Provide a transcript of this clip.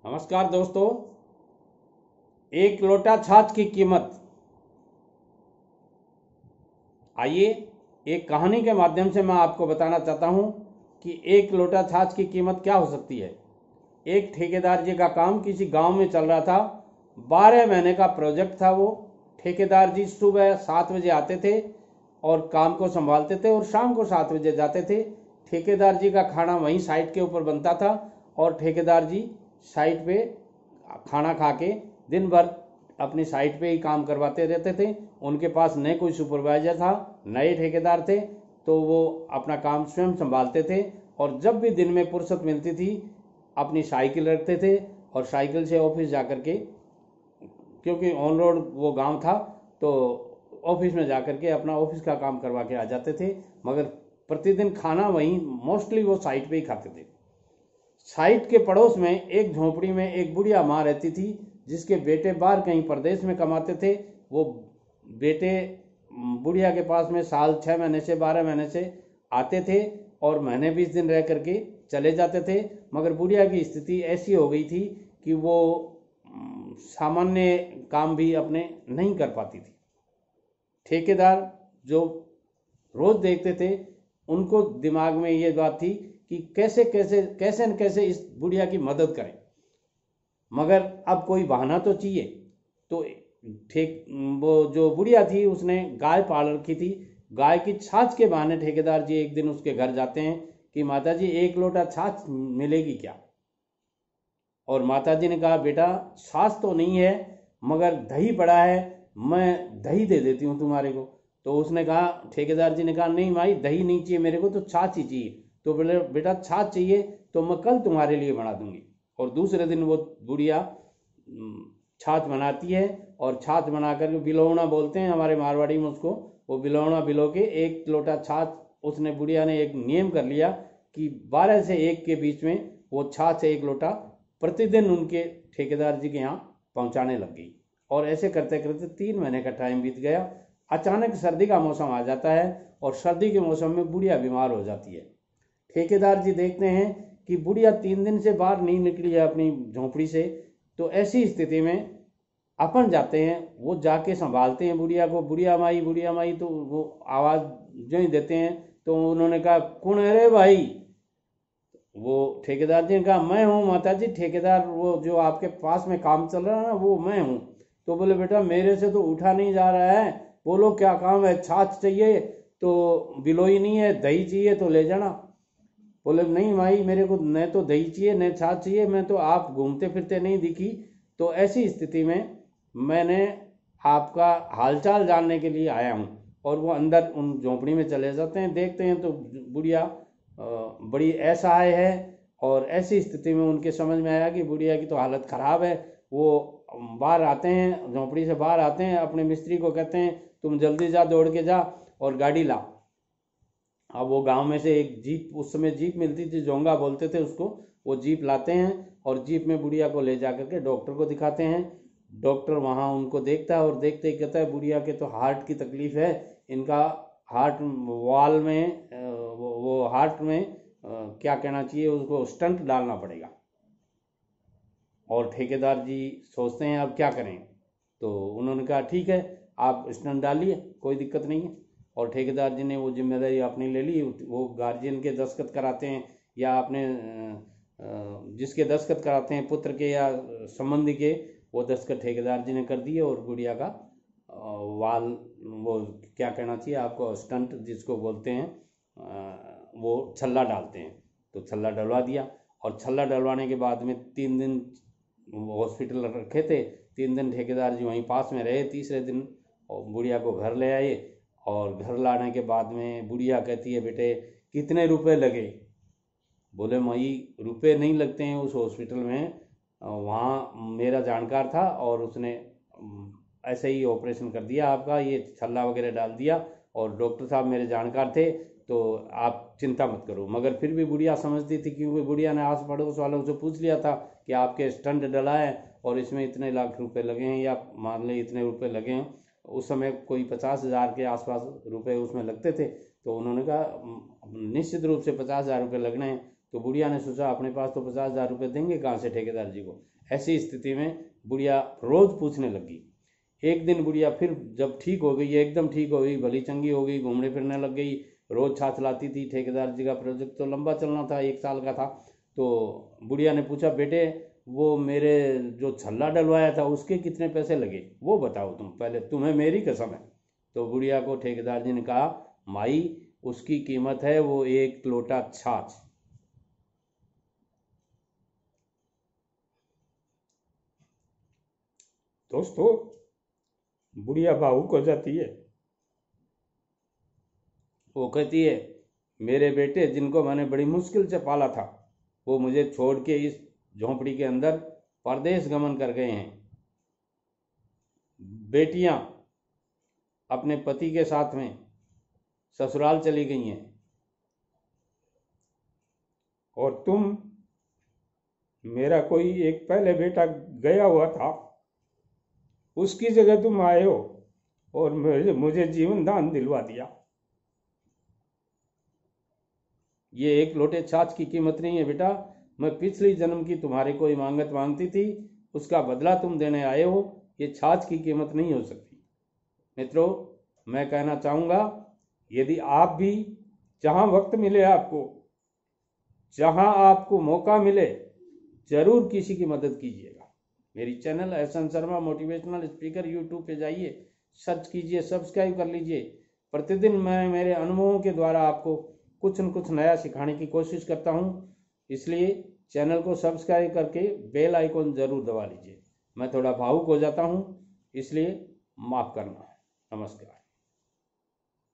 नमस्कार दोस्तों। एक लोटा छाछ की कीमत। आइए एक कहानी के माध्यम से मैं आपको बताना चाहता हूं कि एक लोटा छाछ की कीमत क्या हो सकती है। एक ठेकेदार जी का काम किसी गांव में चल रहा था। 12 महीने का प्रोजेक्ट था वो। ठेकेदार जी सुबह 7 बजे आते थे और काम को संभालते थे और शाम को 7 बजे जाते थे। ठेकेदार जी का खाना वहीं साइट के ऊपर बनता था और ठेकेदार जी साइट पे खाना खा के दिन भर अपनी साइट पे ही काम करवाते रहते थे। उनके पास न कोई सुपरवाइजर था, नए ठेकेदार थे, तो वो अपना काम स्वयं संभालते थे। और जब भी दिन में फुर्सत मिलती थी अपनी साइकिल रखते थे और साइकिल से ऑफिस जाकर के, क्योंकि ऑन रोड वो गांव था, तो ऑफिस में जाकर के अपना ऑफिस का काम करवा के आ जाते थे। मगर प्रतिदिन खाना वहीं मोस्टली वो साइट पे ही खाते थे। साइट के पड़ोस में एक झोपड़ी में एक बुढ़िया माँ रहती थी जिसके बेटे बाहर कहीं प्रदेश में कमाते थे। वो बेटे बुढ़िया के पास में साल 6 महीने से 12 महीने से आते थे और महीने 20 दिन रह करके चले जाते थे। मगर बुढ़िया की स्थिति ऐसी हो गई थी कि वो सामान्य काम भी अपने नहीं कर पाती थी। ठेकेदार जो रोज देखते थे उनको दिमाग में ये बात थी कि कैसे कैसे कैसे न कैसे इस बुढ़िया की मदद करें, मगर अब कोई बहाना तो चाहिए। तो ठेक वो जो बुढ़िया थी उसने गाय पाल रखी थी। गाय की छाछ के बहाने ठेकेदार जी एक दिन उसके घर जाते हैं कि माता जी एक लोटा छाछ मिलेगी क्या। और माता जी ने कहा बेटा छाछ तो नहीं है मगर दही पड़ा है, मैं दही दे देती हूँ तुम्हारे को। तो उसने कहा, ठेकेदार जी ने कहा नहीं माई दही नहीं चाहिए मेरे को तो छाछ ही चाहिए। तो बोले बेटा छाछ चाहिए तो मैं कल तुम्हारे लिए बना दूंगी। और दूसरे दिन वो बुढ़िया छाछ बनाती है और छाछ बना कर बिलौना बोलते हैं हमारे मारवाड़ी में उसको। वो बिलौना बिलो के एक लोटा छाछ उसने बुढ़िया ने एक नियम कर लिया कि 12 से 1 के बीच में वो छाछ एक लोटा प्रतिदिन उनके ठेकेदार जी के यहाँ पहुँचाने लग गई। और ऐसे करते करते 3 महीने का टाइम बीत गया। अचानक सर्दी का मौसम आ जाता है और सर्दी के मौसम में बुढ़िया बीमार हो जाती है। ठेकेदार जी देखते हैं कि बुढ़िया 3 दिन से बाहर नहीं निकली है अपनी झोंपड़ी से। तो ऐसी स्थिति में अपन जाते हैं, वो जाके संभालते हैं बुढ़िया को। बुढ़िया माई तो वो आवाज़ जो ही देते हैं तो उन्होंने कहा कौन है रे भाई। वो ठेकेदार जी ने कहा मैं हूँ माता जी, ठेकेदार वो जो आपके पास में काम चल रहा है ना वो मैं हूँ। तो बोले बेटा मेरे से तो उठा नहीं जा रहा है, बोलो क्या काम है। छाछ चाहिए तो बिलोई नहीं है, दही चाहिए तो ले जाना। बोले नहीं माई मेरे को न तो दही चाहिए न छाछ चाहिए, मैं तो आप घूमते फिरते नहीं दिखी। तो ऐसी स्थिति में मैंने आपका हालचाल जानने के लिए आया हूँ। और वो अंदर उन झोंपड़ी में चले जाते हैं, देखते हैं तो बुढ़िया बड़ी असहाय है। और ऐसी स्थिति में उनके समझ में आया कि बुढ़िया की तो हालत ख़राब है। वो बाहर आते हैं, झोंपड़ी से बाहर आते हैं, अपने मिस्त्री को कहते हैं तुम जल्दी जा, दौड़ के जा और गाड़ी ला। अब वो गांव में से एक जीप, उस समय जीप मिलती थी, जोंगा बोलते थे उसको, वो जीप लाते हैं और जीप में बुढ़िया को ले जा करके डॉक्टर को दिखाते हैं। डॉक्टर वहाँ उनको देखता है और देखते ही कहता है बुढ़िया के तो हार्ट की तकलीफ है, इनका हार्ट वाल में वो हार्ट में क्या कहना चाहिए उसको स्टंट डालना पड़ेगा। और ठेकेदार जी सोचते हैं अब क्या करें। तो उन्होंने कहा ठीक है आप स्टंट डालिए, कोई दिक्कत नहीं है। और ठेकेदार जी ने वो जिम्मेदारी अपनी ले ली। वो गार्जियन के दस्तखत कराते हैं या अपने जिसके दस्तखत कराते हैं पुत्र के या संबंधी के, वो दस्तखत ठेकेदार जी ने कर दिए और गुड़िया का वाल, वो क्या कहना चाहिए आपको, स्टंट जिसको बोलते हैं, वो छल्ला डालते हैं। तो छल्ला डलवा दिया। और छल्ला डलवाने के बाद में 3 दिन हॉस्पिटल रखे थे। 3 दिन ठेकेदार जी वहीं पास में रहे। तीसरे दिन बुढ़िया को घर ले आए। और घर लाने के बाद में बुढ़िया कहती है बेटे कितने रुपए लगे। बोले मई रुपए नहीं लगते हैं उस हॉस्पिटल में, वहाँ मेरा जानकार था और उसने ऐसे ही ऑपरेशन कर दिया आपका, ये छल्ला वगैरह डाल दिया और डॉक्टर साहब मेरे जानकार थे, तो आप चिंता मत करो। मगर फिर भी बुढ़िया समझती थी क्योंकि बुढ़िया ने आस पड़ोस वालों से पूछ लिया था कि आपके स्टंट डला है और इसमें इतने लाख रुपए लगे हैं या मान लें इतने रुपए लगे हैं। उस समय कोई 50,000 के आसपास रुपए उसमें लगते थे। तो उन्होंने कहा निश्चित रूप से 50,000 रुपये लगने हैं। तो बुढ़िया ने सोचा अपने पास तो 50,000 रुपये देंगे कहाँ से ठेकेदार जी को। ऐसी स्थिति में बुढ़िया रोज पूछने लगी। एक दिन बुढ़िया फिर जब ठीक हो गई, एकदम ठीक हो गई, भली चंगी हो गई, घूमने फिरने लग गई, रोज छाछ लाती थी। ठेकेदार जी का प्रोजेक्ट तो लंबा चलना था, 1 साल का था। तो बुढ़िया ने पूछा, बेटे वो मेरे जो छल्ला डलवाया था उसके कितने पैसे लगे वो बताओ तुम पहले, तुम्हें मेरी कसम है। तो बुढ़िया को ठेकेदार जी ने कहा, माई उसकी कीमत है वो 1 लोटा छाछ। दोस्तों, बुढ़िया भावुक हो जाती है। वो कहती है, मेरे बेटे जिनको मैंने बड़ी मुश्किल से पाला था वो मुझे छोड़ के इस झोंपड़ी के अंदर परदेश गमन कर गए हैं। बेटियां अपने पति के साथ में ससुराल चली गई हैं, और तुम, मेरा कोई एक पहले बेटा गया हुआ था, उसकी जगह तुम आए हो और मुझे जीवन दान दिलवा दिया। ये 1 लोटे छाछ की कीमत नहीं है बेटा। मैं पिछली जन्म की तुम्हारी कोई मांगत मांगती थी, उसका बदला तुम देने आए हो। ये छाछ की कीमत नहीं हो सकती। मित्रों, मैं कहना चाहूँगा, यदि आप भी जहाँ वक्त मिले आपको, जहाँ आपको मौका मिले, जरूर किसी की मदद कीजिएगा। मेरी channel Ehsan Sharma motivational speaker YouTube पे जाइए, सर्च कीजिए, सब्सक्राइब कर लीजिए। प्रतिदिन मैं मेरे अनुभवों के द्वारा आपको कुछ न कुछ नया सिखाने की कोशिश करता हूँ। इसलिए चैनल को सब्सक्राइब करके बेल आइकॉन जरूर दबा लीजिए। मैं थोड़ा भावुक हो जाता हूँ, इसलिए माफ़ करना। नमस्कार।